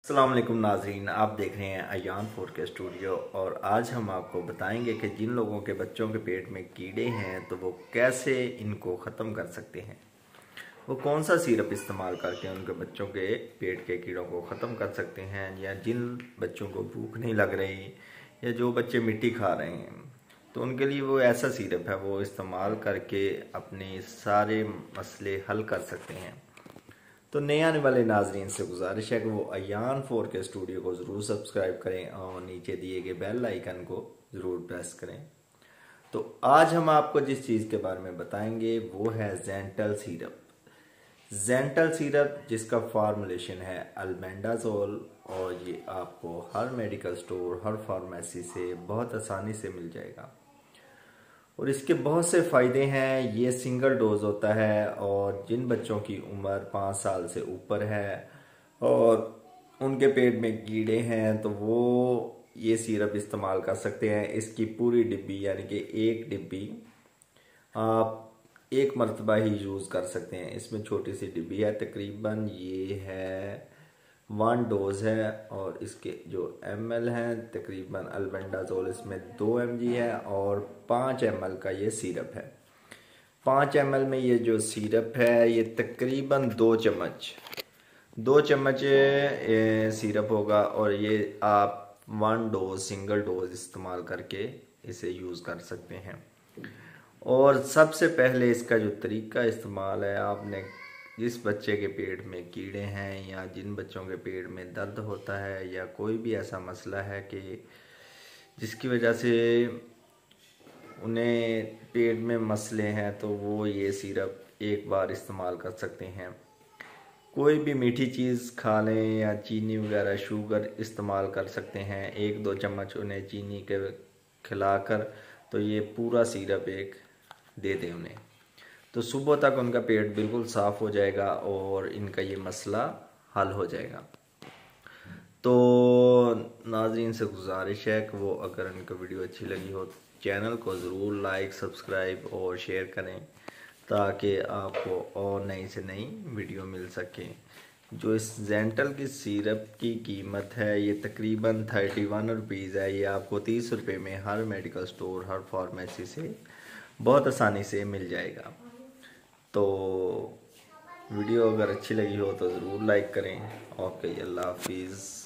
अस्सलाम वालेकुम नाजरीन, आप देख रहे हैं अयान 4K स्टूडियो। और आज हम आपको बताएंगे कि जिन लोगों के बच्चों के पेट में कीड़े हैं तो वो कैसे इनको ख़त्म कर सकते हैं। वो कौन सा सिरप इस्तेमाल करके उनके बच्चों के पेट के कीड़ों को ख़त्म कर सकते हैं, या जिन बच्चों को भूख नहीं लग रही या जो बच्चे मिट्टी खा रहे हैं तो उनके लिए वो ऐसा सिरप है, वो इस्तेमाल करके अपने सारे मसले हल कर सकते हैं। तो नए आने वाले नाजरीन से गुजारिश है कि वो अयान 4K स्टूडियो को ज़रूर सब्सक्राइब करें और नीचे दिए गए बेल आइकन को ज़रूर प्रेस करें। तो आज हम आपको जिस चीज़ के बारे में बताएंगे वो है जेंटल सिरप। जेंटल सिरप जिसका फार्मूलेशन है अल्बेंडाजोल, और ये आपको हर मेडिकल स्टोर, हर फार्मेसी से बहुत आसानी से मिल जाएगा। और इसके बहुत से फ़ायदे हैं। ये सिंगल डोज होता है और जिन बच्चों की उम्र 5 साल से ऊपर है और उनके पेट में कीड़े हैं तो वो ये सिरप इस्तेमाल कर सकते हैं। इसकी पूरी डिब्बी यानी कि एक डिब्बी आप एक मरतबा ही यूज़ कर सकते हैं। इसमें छोटी सी डिब्बी है, तकरीबन ये है 1 डोज है, और इसके जो ml हैं तकरीबन अल्बेंडाजोल इसमें 2 mg है और 5 ml का ये सिरप है। 5 ml में ये जो सिरप है ये तकरीबन 2 चम्मच सिरप होगा, और ये आप 1 डोज सिंगल डोज इस्तेमाल करके इसे यूज़ कर सकते हैं। और सबसे पहले इसका जो तरीका इस्तेमाल है, आपने जिस बच्चे के पेट में कीड़े हैं या जिन बच्चों के पेट में दर्द होता है या कोई भी ऐसा मसला है कि जिसकी वजह से उन्हें पेट में मसले हैं, तो वो ये सिरप एक बार इस्तेमाल कर सकते हैं। कोई भी मीठी चीज़ खा लें या चीनी वगैरह शुगर इस्तेमाल कर सकते हैं। 1-2 चम्मच उन्हें चीनी के खिलाकर तो ये पूरा सिरप एक दे दें उन्हें, तो सुबह तक उनका पेट बिल्कुल साफ़ हो जाएगा और इनका ये मसला हल हो जाएगा। तो नाज़रीन से गुजारिश है कि वो अगर इनका वीडियो अच्छी लगी हो तो चैनल को ज़रूर लाइक, सब्सक्राइब और शेयर करें ताकि आपको और नई से नई वीडियो मिल सके। जो इस जेंटल की सिरप की कीमत है ये तकरीबन 31 रुपीज़ है। ये आपको 30 रुपये में हर मेडिकल स्टोर, हर फार्मेसी से बहुत आसानी से मिल जाएगा। तो वीडियो अगर अच्छी लगी हो तो ज़रूर लाइक करें। ओके, अल्लाह हाफिज़।